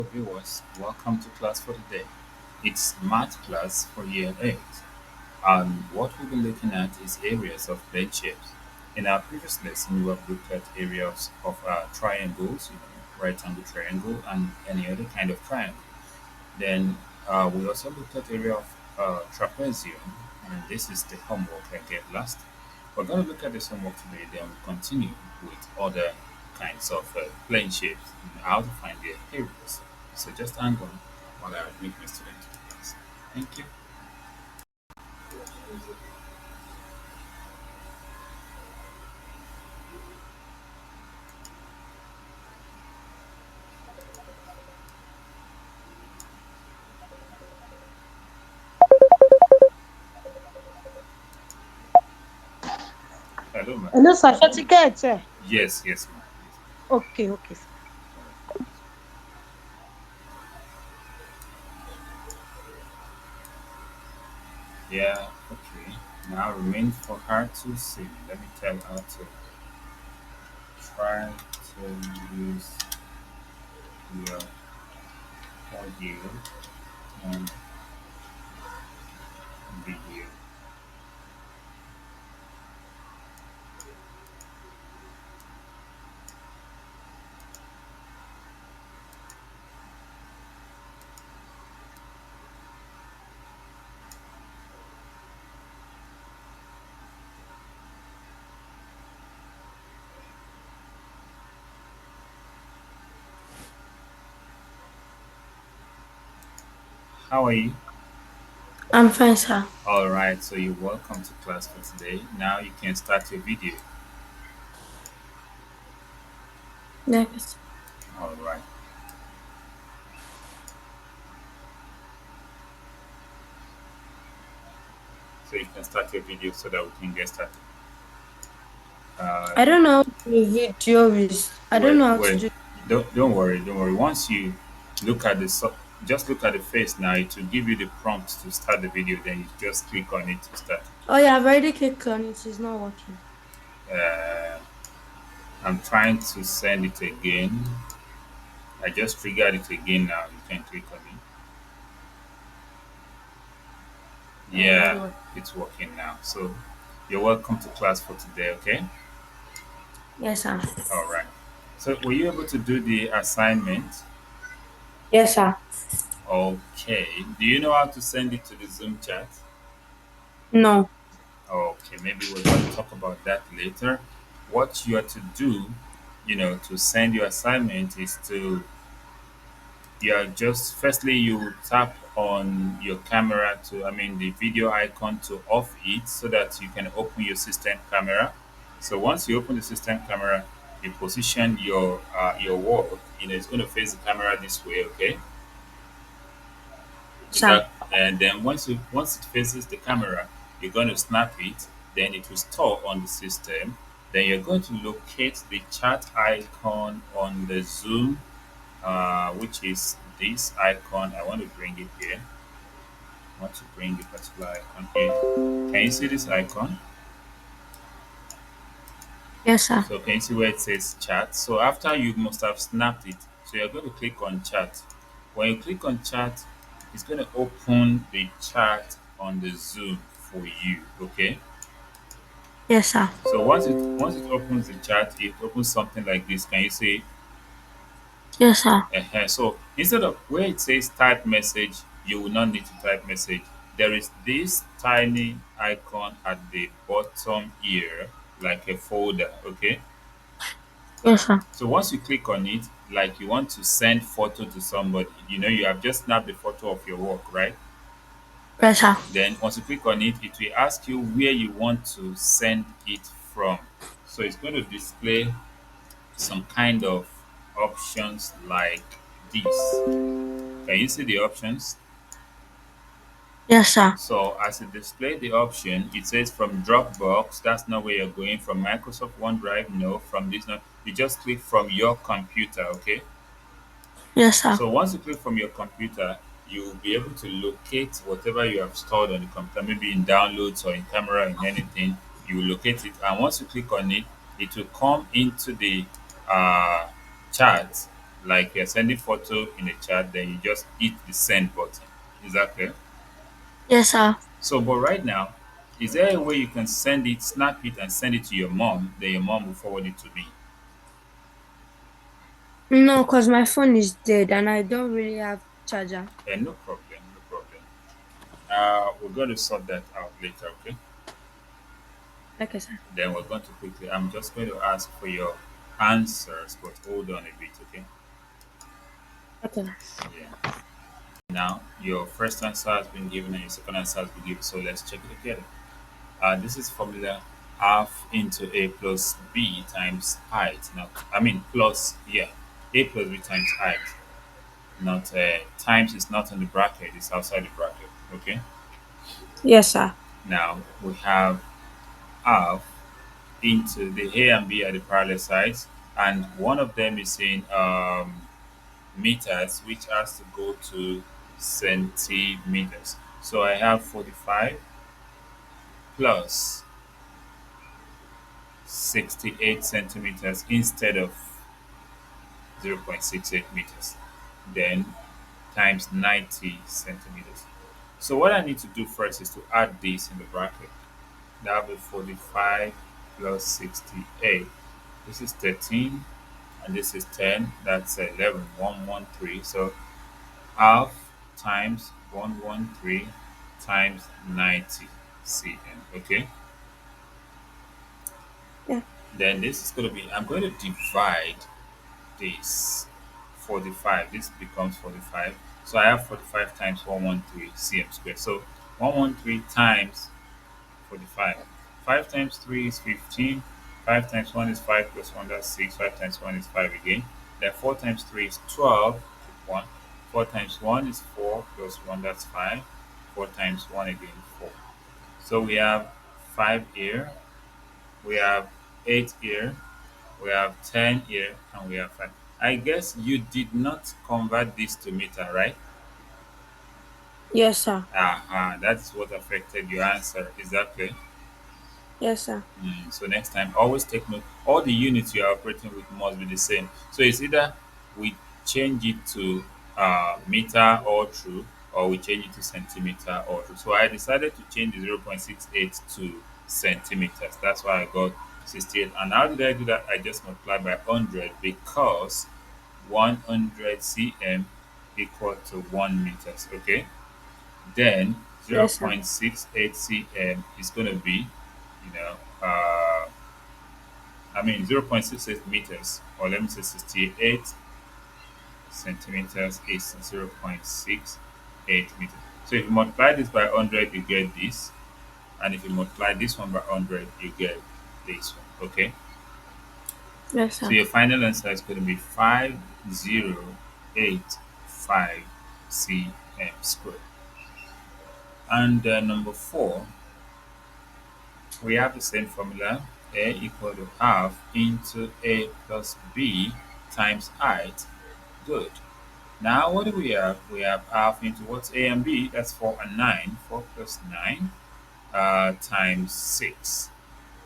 Viewers, welcome to class for today. It's math class for year 8. And what we'll be looking at is areas of plane shapes. In our previous lesson, we have looked at areas of triangles, right angle triangle, and any other kind of triangle. Then we also looked at area of trapezium, and this is the homework I gave last. We're going to look at this homework today, then we'll continue with other kinds of plane shapes and how to find their areas. So just hang on while I admit my student to the class. Thank you. Hello, ma'am. Hello, sir. Certificate, sir. Yes, yes, ma'am. Okay, okay, sir. Yeah, okay. Now remains for her to see. Let me tell her to try to use your audio and video. How are you? I'm fine, sir. All right, so you're welcome to class for today. Now you can start your video. Yes. All right, so you can start your video so that we can get started. Uh, I don't know how the video is. I don't wait, know how to wait. do. Don't worry. Once you look at just look at the face now. It will give you the prompt to start the video. Then you just click on it to start. Oh yeah, I've already clicked on it. It's not working. Uh, I'm trying to send it again. I just triggered it again now. You can click on it. Yeah, it's already Yeah, working. it's working now. So you're welcome to class for today. Okay. Yes, sir. All right. So were you able to do the assignment? Yes, sir. Okay. Do you know how to send it to the Zoom chat? No. Okay, maybe we're going to talk about that later. What you are to do, to send your assignment is to, you are just, firstly, you tap on your camera to, I mean, the video icon to off it so that you can open your system camera. So once you open the system camera, you position your work, it's going to face the camera this way, okay? Is Sir. that and then once it faces the camera, you're going to snap it, then it will store on the system. Then you're going to locate the chat icon on the Zoom, which is this icon. I want to bring it here. I want to bring the particular icon here. Can you see this icon? Yes, sir. So can you see where it says chat? So after you must have snapped it, so you're going to click on chat. When you click on chat, it's going to open the chat on the Zoom for you. Okay. Yes, sir. So once it opens the chat, it opens something like this. Can you see? Yes, sir. So instead of where it says type message, you will not need to type message. There is this tiny icon at the bottom here, like a folder. Okay. Yes, sir. So once you click on it, like you want to send photo to somebody, you have just snapped the photo of your work, right? Yes, sir. Then once you click on it, it will ask you where you want to send it from. So it's going to display some kind of options like this. Can you see the options? Yes, sir. So as it displays the option, it says from Dropbox, that's not where you're going. From Microsoft OneDrive, no. From this, no. You just click from your computer, okay? Yes, sir. So once you click from your computer, you will be able to locate whatever you have stored on the computer, maybe in downloads or in camera, in anything. You will locate it, and once you click on it, it will come into the uh, chat. Like you're sending photo in a chat, then you just hit the send button. Is that clear? Yes, sir. So, but right now, is there a way you can send it, snap it, and send it to your mom? Then your mom will forward it to me. No, because my phone is dead and I don't really have charger. And no problem, no problem. We're going to sort that out later, okay? Okay, sir. Then we're going to quickly. I'm just going to ask for your answers, but hold on a bit, okay? Okay. Yeah. Now, your first answer has been given and your second answer has been given. So let's check it together. This is formula half into a plus b times height. Now, I mean plus, yeah, a plus b times height. Not times is not in the bracket; it's outside the bracket. Okay. Yes, sir. Now we have half into the a and b are the parallel sides, and one of them is in meters, which has to go to centimeters. So I have 45 plus 68 centimeters instead of 0.68 meters, then times 90 centimeters. So what I need to do first is to add this in the bracket. That will be 45 plus 68. This is 13 and this is 10. That's 11, 113. So half times 113 times 90 cm. Okay. Yeah. Then this is going to be, I'm going to divide this 45. This becomes 45. So I have 45 times 113 cm squared. So 113 times 45. 5 times 3 is 15. 5 times 1 is 5 plus 1, that's 6. 5 times 1 is 5 again. Then 4 times 3 is 12. Keep 1. 4 times 1 is 4 plus 1, that's 5. 4 times 1 again, 4. So we have 5 here. We have 8 here. We have 10 here. And we have 5. I guess you did not convert this to meter, right? Yes, sir. Aha, that's what affected your answer. Is that clear? Yes, sir. So next time, always take note. All the units you are operating with must be the same. So it's either we change it to meter or true, or we change it to centimeter or true. So I decided to change the 0.68 to centimeters. That's why I got 68. And how did I do that? I just multiplied by 100 because 100 cm equal to 1 meters. Okay. Then Yes, sir. 0.68 cm is going to be, you know, uh, I mean 0.68 meters, or let me say 68 centimeters is 0.68 meters. So if you multiply this by 100, you get this. And if you multiply this one by 100, you get this one. Okay. Yes, So sir. your final answer is going to be 5085 cm squared. And number four, we have the same formula. A equal to half into A plus B times height. Good. Now what do we have? We have half into what's A and B? That's 4 and 9. 4 plus 9 times 6.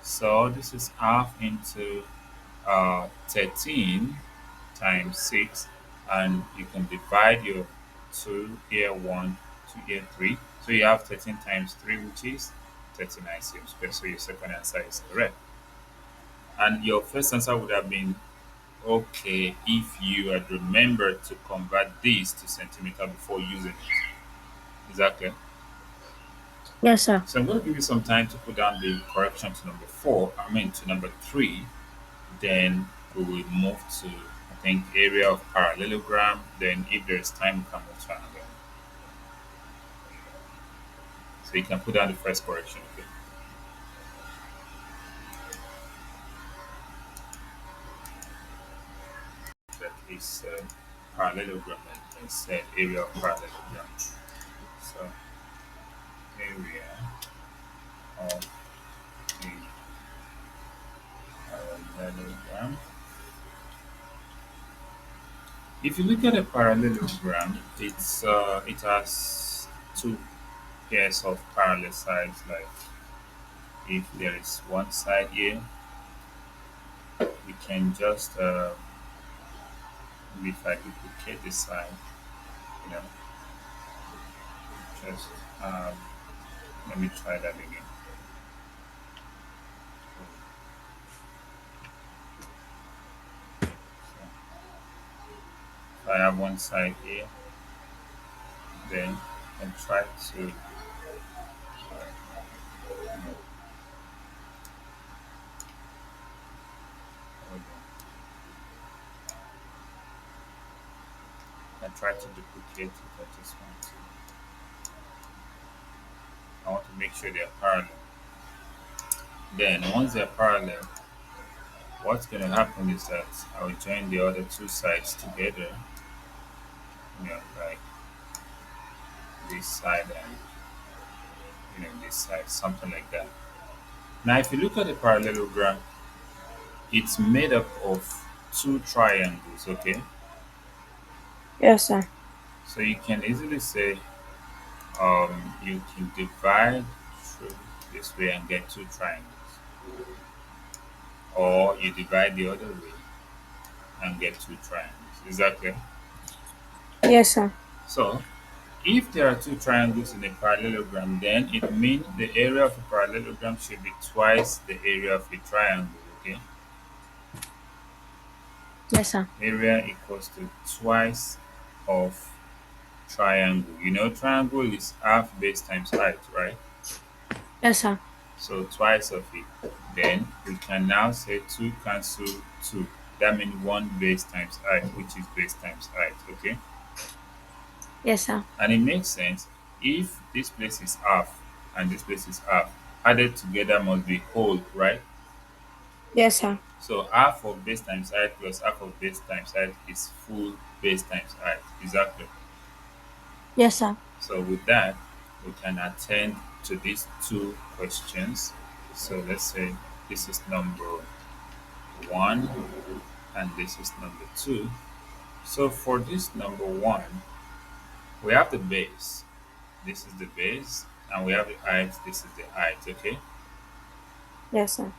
So this is half into 13 times 6. And you can divide your 2 here 1, 2 here 3. So you have 13 times 3, which is 39 cm squared. So your second answer is correct. And your first answer would have been okay if you had remembered to convert this to centimeter before using it. Exactly. Yes, sir. So I'm going to give you some time to put down the correction to number four, I mean to number three. Then we will move to, I think, area of parallelogram. Then if there's time, we can move to another. So you can put down the first correction. Okay. That is parallelogram and instead area of parallelogram. So area of the parallelogram. If you look at a parallelogram, it has two pairs of parallel sides. Like if there is one side here, we can just Maybe if I duplicate the side, you know, just um, let me try that again. So if I have one side here, then and try to hold on, and try to duplicate it. I want to make sure they're parallel. Then once they're parallel, what's going to happen is that I will join the other two sides together, like this side and this side, something like that. Now, if you look at the parallelogram, it's made up of two triangles. Okay, Yes, sir. so you can easily say you can divide through this way and get two triangles, or you divide the other way and get two triangles. Is that clear? Yes, sir. So if there are two triangles in a parallelogram, then it means the area of a parallelogram should be twice the area of a triangle. Okay, Yes, sir. area equals to twice of triangle. Triangle is half base times height, right? Yes, sir. So twice of it. Then we can now say 2 cancel 2. That means 1 base times height, which is base times height. Okay, Yes, sir. and it makes sense if this place is half and this place is half. Added together must be whole, right? Yes, sir. So half of base times height plus half of base times height is full base times height. Exactly. Yes, sir. So with that, we can attend to these two questions. So let's say this is number one and this is number two. So for this number one, we have the base. This is the base, and we have the height. This is the height. Okay. Yes, sir.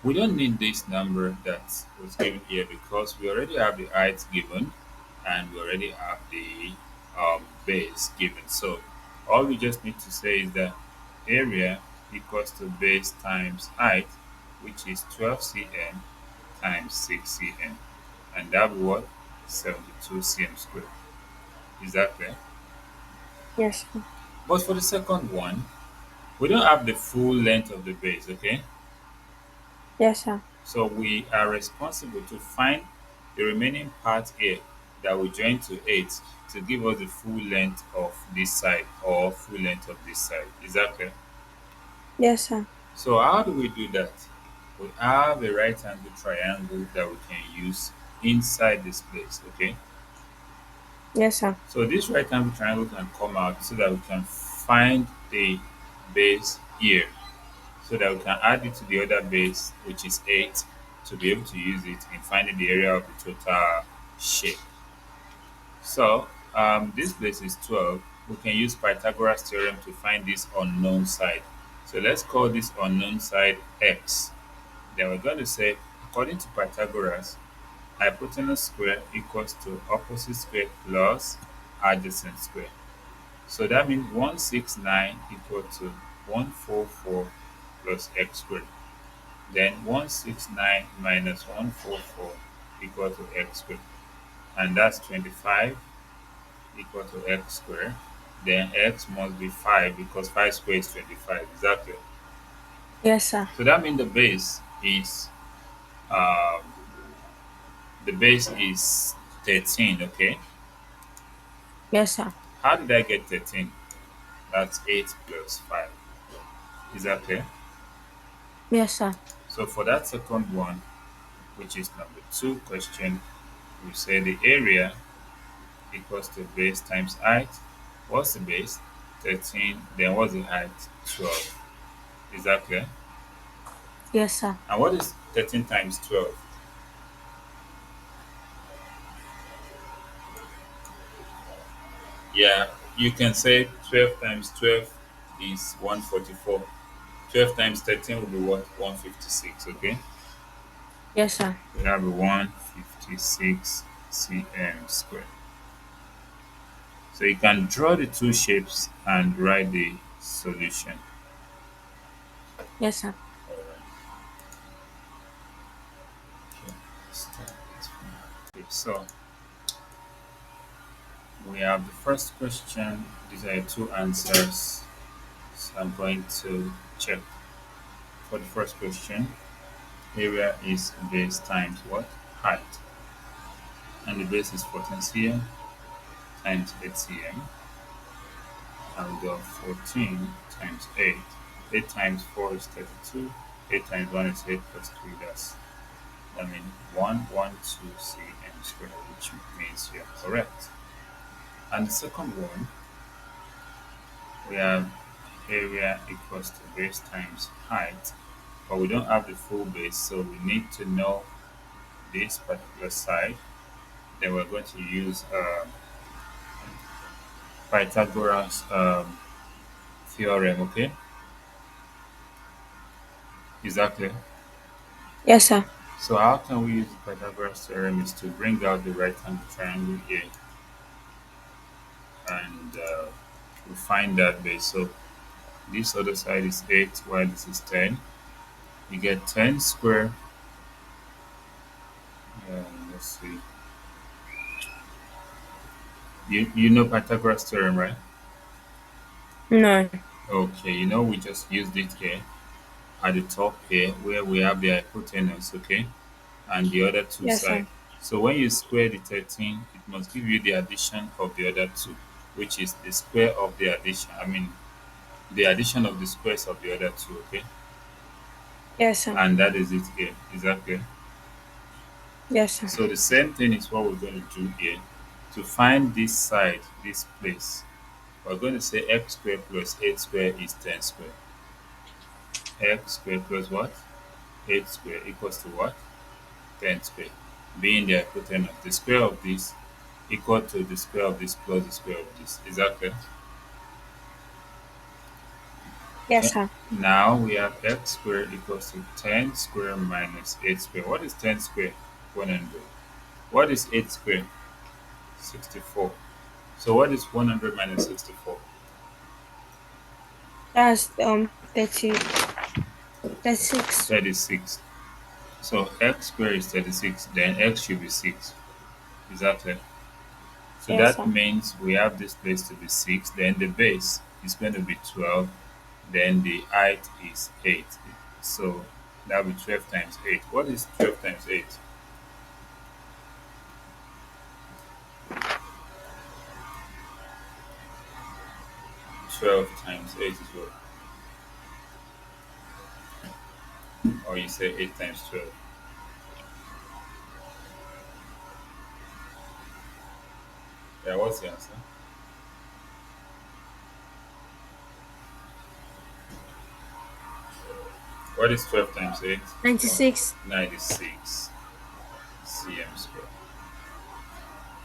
We don't need this number that was given here because we already have the height given and we already have the base given. So all we just need to say is that area equals to base times height, which is 12 cm times 6 cm, and that will what? 72 cm squared. Is that clear? Yes, sir. But for the second one, we don't have the full length of the base, okay? Yes, sir. So we are responsible to find the remaining part here that we join to 8 to give us the full length of this side or full length of this side. Is that clear? Yes, sir. So how do we do that? We have a right angle triangle that we can use inside this place, okay? Yes, sir. So this right angle triangle can come out so that we can find the base here so that we can add it to the other base, which is 8, to be able to use it in finding the area of the total shape. So this place is 12. We can use Pythagoras theorem to find this unknown side. So let's call this unknown side x. Then we're going to say, according to Pythagoras, hypotenuse square equals to opposite square plus adjacent square. So that means 169 equal to 144 plus x squared. Then 169 minus 144 equal to x squared. And that's 25 equal to x squared. Then x must be 5 because 5 squared is 25. Exactly. Yes, sir. So that means um, the base is 13. Okay. Yes, sir. How did I get 13? That's 8 plus 5. Is that clear? Yes, sir. So for that second one, which is number two question, we say the area equals to base times height. What's the base? 13. Then what's the height? 12. Is that clear? Yes, sir. And what is 13 times 12? Yeah, you can say 12 times 12 is 144. 12 times 13 will be what? 156. Okay? Yes, sir. We have a 156. cm squared. So you can draw the two shapes and write the solution. Yes, sir. Alright, okay, start this one. Okay, so we have the first question. These are two answers. So I'm going to check for the first question. Area is base times what? Height. And the base is 14 cm times 8 cm. And we got 14 times 8. 8 times 4 is 32. 8 times 1 is 8 plus 3. That means 112 cm squared, which means you're correct. And the second one, we have area equals to base times height, but we don't have the full base, so we need to know this particular side. Then we're going to use Pythagoras theorem, okay? Exactly. Yes, sir. So how can we use the Pythagoras theorem is to bring out the right angle triangle here and we find that base. So this other side is 8 while this is 10. You get 10 square. Let's see. You know Pythagoras theorem, right? No. Okay, we just used it here at the top here where we have the hypotenuse, okay, and the other two Yes, sides. sir. So when you square the 13, it must give you the addition of the other two, which is the square of the addition. I mean, the addition of the squares of the other two, okay? Yes, sir. And that is it here. Is that clear? Yes, sir. So the same thing is what we're going to do here. To find this side, this place, we're going to say x squared plus 8 squared is 10 squared. X squared plus what? 8 squared equals to what? 10 squared. Being the hypotenuse, the square of this equal to the square of this plus the square of this. Is that clear? Yes, Okay. sir. Now we have x squared equals to 10 squared minus 8 squared. What is 10 squared? 100. What is 8 squared? 64. So what is 100 minus 64? That's 36. 36. So x squared is 36, then x should be 6. Is that clear? So Yes, that sir. means we have this place to be 6, then the base is going to be 12, then the height is 8. So that will be 12 times 8. What is 12 times 8? 12 times 8 is what? Or you say 8 times 12. Yeah, what's the answer? What is 12 times 8? Oh, 96. 96 cm squared.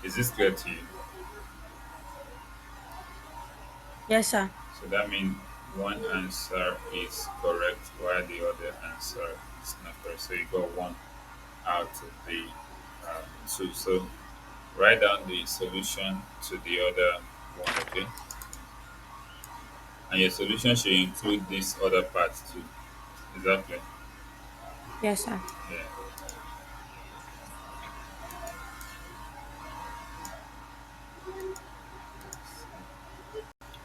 Is this clear to you? Yes, sir. So that means one answer is correct while the other answer is not correct. So you got one out of the two. So write down the solution to the other one, okay? And your solution should include this other part too. Exactly. Yes, sir. Yeah.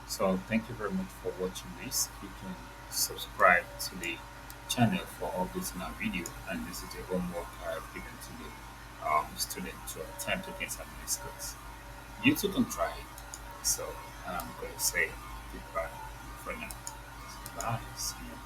So thank you very much for watching this. You can subscribe to the channel for updates in our video, and this is the homework I have given to the student to attempt to get some skills. You too can try it. So I'm going to say goodbye for now. Bye. See you.